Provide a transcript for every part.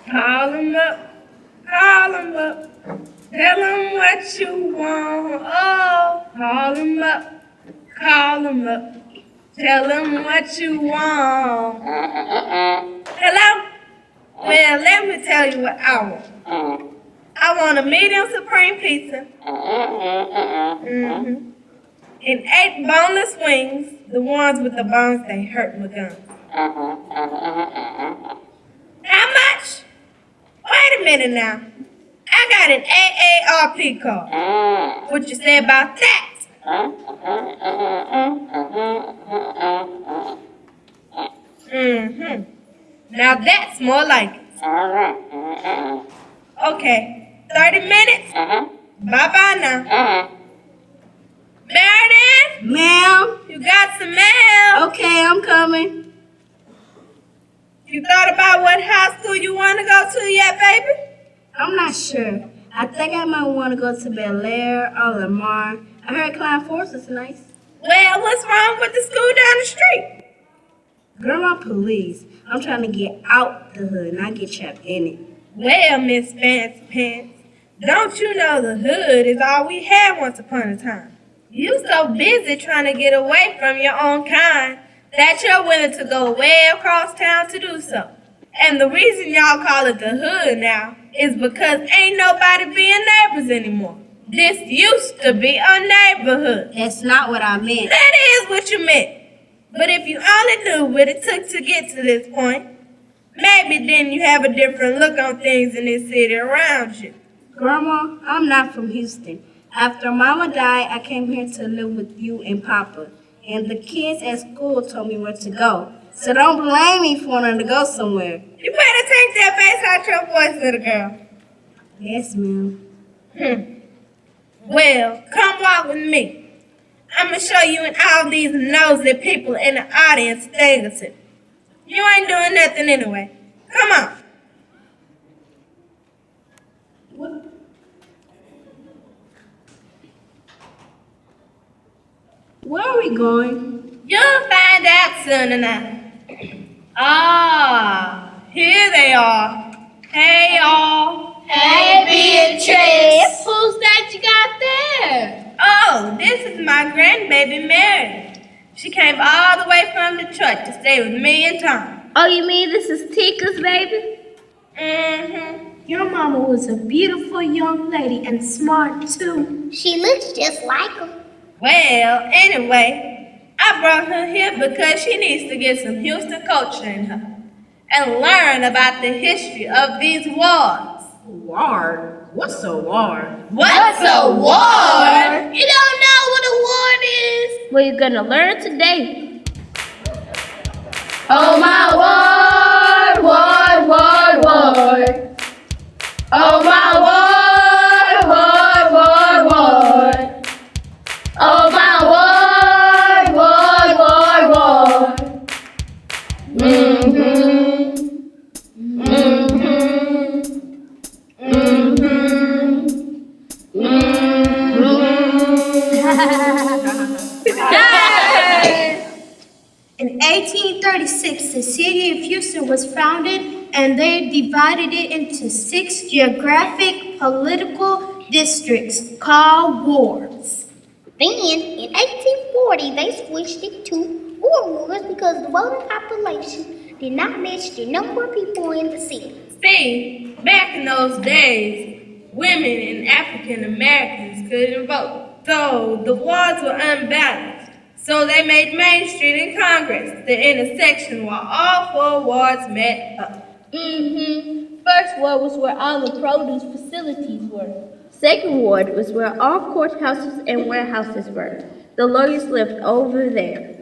Call 'em up, call 'em up. Tell 'em what you want. Oh, call 'em up, call 'em up. Tell 'em what you want. Hello? Well, let me tell you what I want. I want a medium supreme pizza. Mm-hmm. And 8 boneless wings. The ones with the bones, they hurt my guns. How much? Wait a minute now. I got an AARP card. What you say about that? Mm-hmm. Now that's more like it. Okay, 30 minutes? Bye-bye now. Meredith? Ma'am? You got some mail? Okay, I'm coming. You thought about what high school you want to go to yet, baby? I'm not sure. I think I might want to go to Bel Air or Lamar. I heard Klein Forest is nice. Well, what's wrong with the school down the street? Grandma, please. I'm trying to get out the hood, not get trapped in it. Well, Miss Fancy Pants, don't you know the hood is all we had once upon a time? You so busy trying to get away from your own kind that you're willing to go way across town to do so. And the reason y'all call it the hood now is because ain't nobody being neighbors anymore. This used to be a neighborhood. That's not what I meant. That is what you meant. But if you only knew what it took to get to this point, maybe then you have a different look on things in this city around you. Grandma, I'm not from Houston. After Mama died, I came here to live with you and Papa. And the kids at school told me where to go. So don't blame me for wanting to go somewhere. You better take that face out your voice, little girl. Yes, ma'am. Well, come walk with me. I'm going to show you and all these nosy people in the audience thing or two. You ain't doing nothing anyway. Come on. Where are we going? You'll find out soon enough. Ah, here they are. Hey, y'all. Hey, Beatrice. Who's that you got there? Oh, this is my grandbaby Mary. She came all the way from Detroit to stay with me and Tom. Oh, you mean this is Tika's baby? Mm-hmm. Your mama was a beautiful young lady and smart too. She looks just like him. Well, anyway, I brought her here because she needs to get some Houston culture in her and learn about the history of these wards. Ward? What's a ward? What's a ward? You don't know what a ward is? Well, you're gonna learn today. Oh my ward, ward, ward, ward. Oh my ward, ward, ward, ward. Oh my ward, ward, ward, ward. In 1836, the city of Houston was founded, and they divided it into 6 geographic political districts called wards. Then, in 1840, they switched it to 4 wards because the voting population did not match the number of people in the city. See, back in those days, women and African Americans couldn't vote. So the wards were unbalanced. So they made Main Street in Congress the intersection where all 4 wards met up. First ward was where all the produce facilities were. Second ward was where all courthouses and warehouses were. The lawyers lived over there.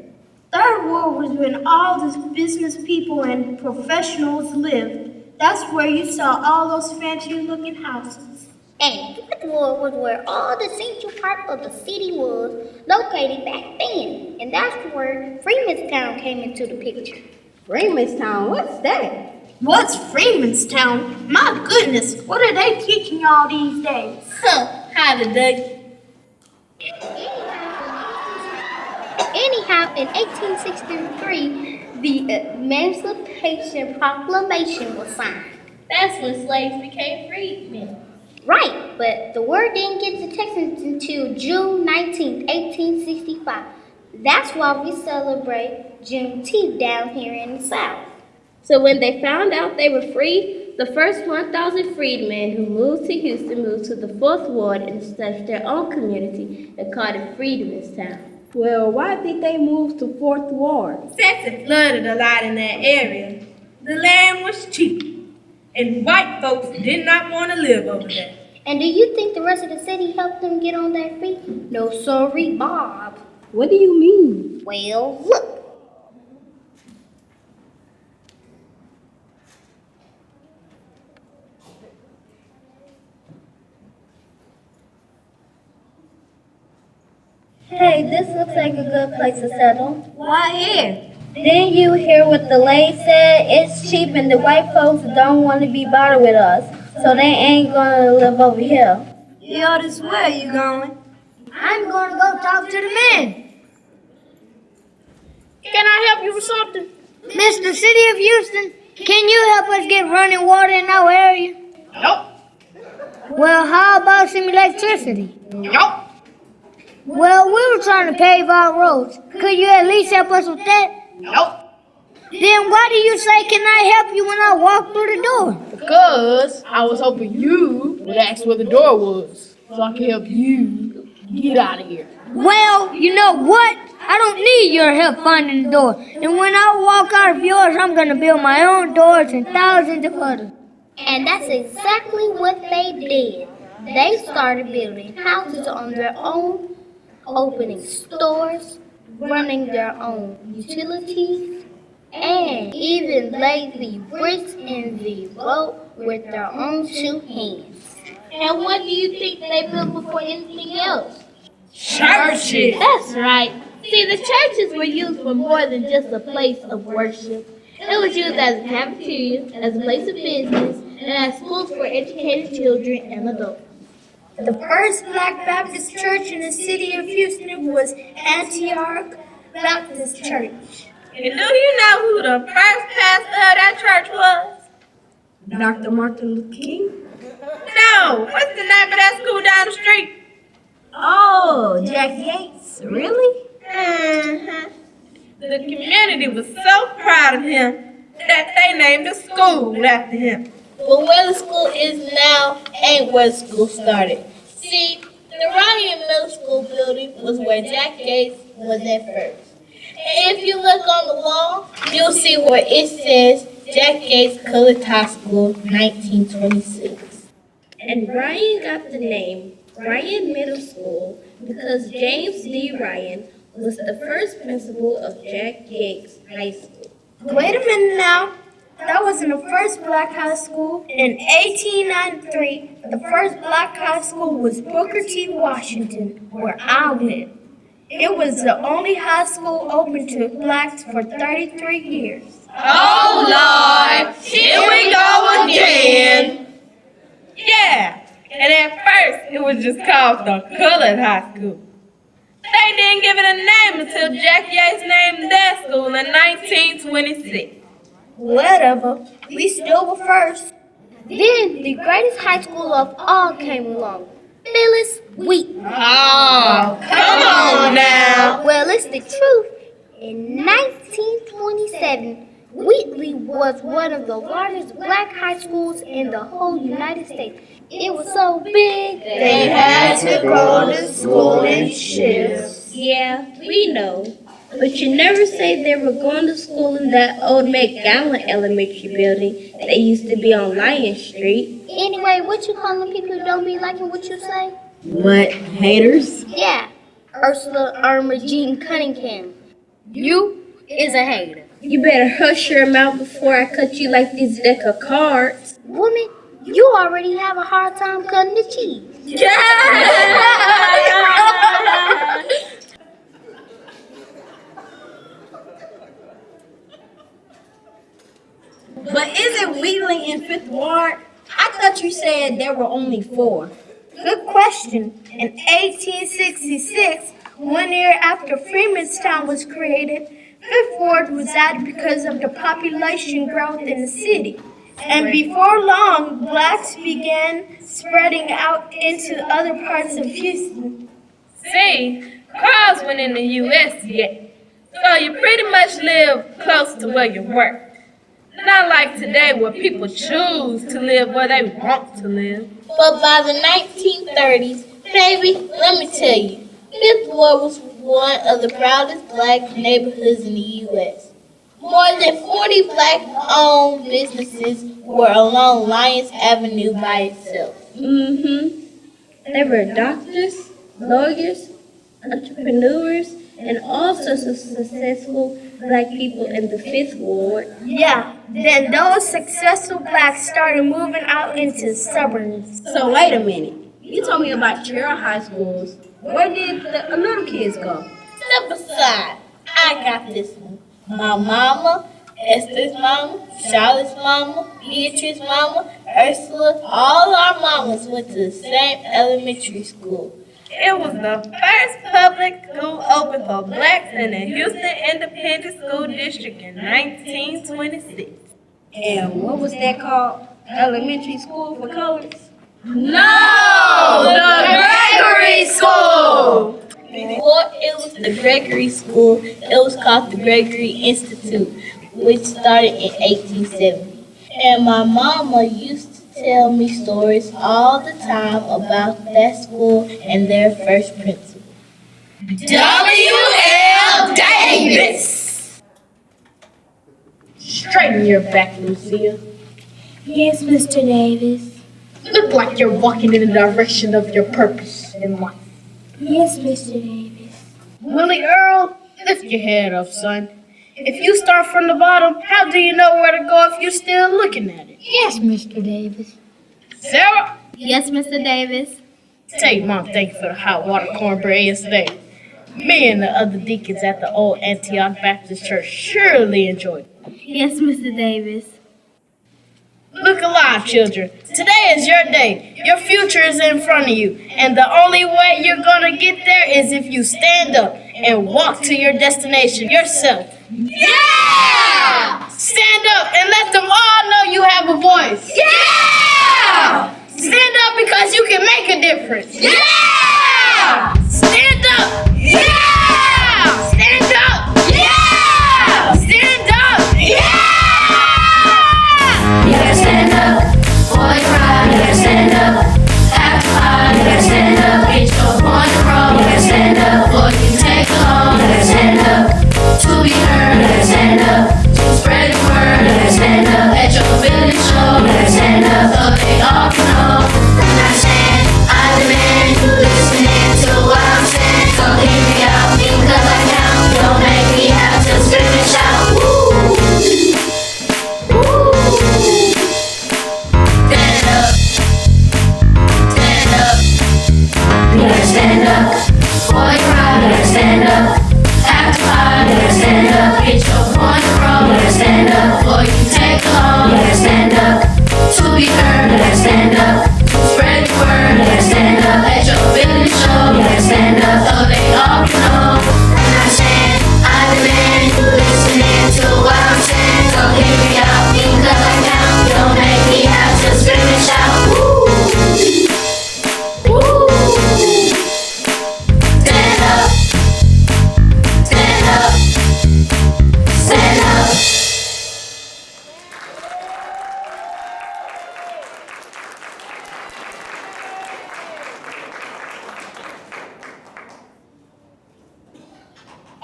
Third ward was when all the business people and professionals lived. That's where you saw all those fancy-looking houses. And fourth ward was where all the central part of the city was located back then. And that's where Freemanstown came into the picture. Freemanstown? What's that? What's Freemanstown? My goodness, what are they teaching y'all these days? How did they? Anyhow, in 1863, the Emancipation Proclamation was signed. That's when slaves became freedmen. Right, but the word didn't get to Texans until June 19th, 1865. That's why we celebrate Juneteenth down here in the South. So when they found out they were free, the first 1,000 freedmen who moved to Houston moved to the 4th Ward and established their own community and called it Freedmen's Town. Well, why did they move to 4th Ward? Since it flooded a lot in that area, the land was cheap, and white folks did not want to live over there. And do you think the rest of the city helped them get on their feet? No, sorry, Bob. What do you mean? Well, look. Hey, this looks like a good place to settle. Why here? Didn't you hear what the lady said? It's cheap and the white folks don't want to be bothered with us, so they ain't gonna live over here. Otis, where are you going? I'm going to go talk to the men. Can I help you with something? Mr. City of Houston, can you help us get running water in our area? Nope. Well, how about some electricity? Nope. Well, we were trying to pave our roads. Could you at least help us with that? Nope. Then why do you say, can I help you when I walk through the door? Because I was hoping you would ask where the door was, so I could help you get out of here. Well, you know what? I don't need your help finding the door. And when I walk out of yours, I'm going to build my own doors and thousands of others. And that's exactly what they did. They started building houses on their own, opening stores, running their own utilities, and even laid the bricks in the road with their own 2 hands. And what do you think they built before anything else? Churches! That's right. See, the churches were used for more than just a place of worship. It was used as a cafeteria, as a place of business, and as schools for educated children and adults. The first Black Baptist church in the city of Houston was Antioch Baptist Church. And do you know who the first pastor of that church was? Dr. Martin Luther King? No, what's the name of that school down the street? Oh, Jack Yates. Really? Mm-hmm. The community was so proud of him that they named a school after him. But where the school is now ain't where the school started. See, the Ryan Middle School building was where Jack Yates was at first. And if you look on the wall, you'll see where it says Jack Yates Colored High School, 1926. And Ryan got the name Ryan Middle School because James D. Ryan was the first principal of Jack Yates High School. Wait a minute now. That wasn't the first black high school. In 1893, the first black high school was Booker T. Washington, where I went. It was the only high school open to blacks for 33 years. Oh, Lord, here we go again. Yeah, and at first it was just called the Colored High School. They didn't give it a name until Jack Yates named their school in 1926. Whatever, we still were first. Then the greatest high school of all came along, Phyllis Wheaton. Oh, come on now. Well, it's the truth. In 1927, Wheatley was one of the largest black high schools in the whole United States. It was so big, They had to go to school in shifts. Yeah, we know. But you never say they were going to school in that old McGowan Elementary building that used to be on Lion Street. Anyway, what you calling people who don't be liking what you say? What, haters? Yeah, Ursula Irma Jean Cunningham. You is a hater. You better hush your mouth before I cut you like this deck of cards. Woman, you already have a hard time cutting the cheese. But isn't Wheatley in 5th Ward? I thought you said there were only 4. Good question. In 1866, 1 year after Freemanstown was created, Fifth Ward was added because of the population growth in the city. And before long, blacks began spreading out into other parts of Houston. See, cars went in the U.S. yet, so you pretty much live close to where you work. Not like today where people choose to live where they want to live. But by the 1930s, baby, let me tell you, Fifth Ward was one of the proudest black neighborhoods in the U.S. More than 40 black-owned businesses were along Lyons Avenue by itself. There were doctors, lawyers, entrepreneurs, and all sorts of successful black people in the Fifth Ward. Yeah, then those successful blacks started moving out into suburbs. So wait a minute. You told me about your high schools. Where did the little kids go? Step aside. I got this one. My mama, Esther's mama, Charlotte's mama, Beatrice's mama, Ursula, all our mamas went to the same elementary school. It was the first public school open for blacks in the Houston Independent School District in 1926. And what was that called? Elementary school for colors? No! The Gregory School! Before it was the Gregory School, it was called the Gregory Institute, which started in 1870. And my mama used to tell me stories all the time about that school and their first principal. W.L. Davis! Straighten your back, Lucia. Yes, Mr. Davis. Look like you're walking in the direction of your purpose in life. Yes, Mr. Davis. Willie Earl, lift your head up, son. If you start from the bottom, how do you know where to go if you're still looking at it? Yes, Mr. Davis. Sarah, Yes, Mr. Davis. tell your mom thank you for the hot water cornbread yesterday. Me and the other deacons at the old Antioch Baptist Church surely enjoyed it. Yes, Mr. Davis. Look alive, children. Today is your day. Your future is in front of you. And the only way you're going to get there is if you stand up and walk to your destination yourself. Yeah! Stand up and let them all know you have a voice. Yeah! Stand up because you can make a difference. Yeah! Stand up. Yeah! Stand up. Yeah! Stand up. Yeah! You gotta stand up, boy, cry. You gotta stand up, act high. You gotta stand up, get your point across. You gotta stand up, boy, you take along. You gotta stand up, to be heard. You gotta stand up, to spread the word. You gotta stand up, let your ability show. You gotta stand up, so they all can know. When I stand, I demand you listening to what I'm saying. So hear me out, because I count. Don't make me have to scream and shout. Woo! Stand up, boy, cry. You gotta stand up, act high. You gotta stand up, get your point across. You gotta stand up, boy, you take along. You gotta stand up, to be heard. You gotta stand up, spread the word. You gotta stand up, let your ability show. You gotta stand up, so they all can know. When I stand, I demand you listening to what I'm saying. So hear me out, because I count. Don't make me have to scream and shout. Woo!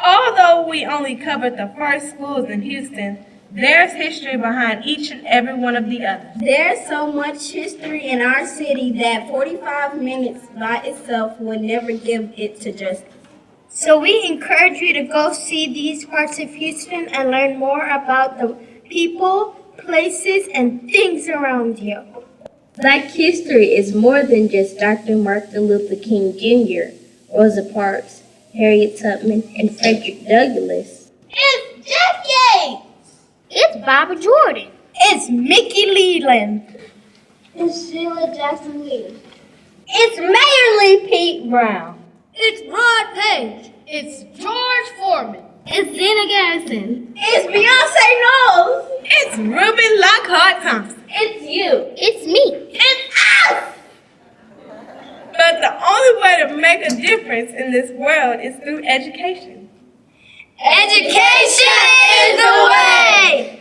Although we only covered the first schools in Houston, there's history behind each and every one of the others. There's so much history in our city that 45 minutes by itself would never give it to justice. So we encourage you to go see these parts of Houston and learn more about the people, places, and things around you. Black history is more than just Dr. Martin Luther King Jr., Rosa Parks, Harriet Tubman, and Frederick Douglass. It's Jeff Yates! It's Bobby Jordan. It's Mickey Leland. It's Sheila Jackson Lee. It's Mayor Lee Pete Brown. It's Rod Page. It's George Foreman. It's Zena Garrison. It's Beyonce Knowles. It's Ruben Lockhart Thompson. difference in this world is through education. Education is the way!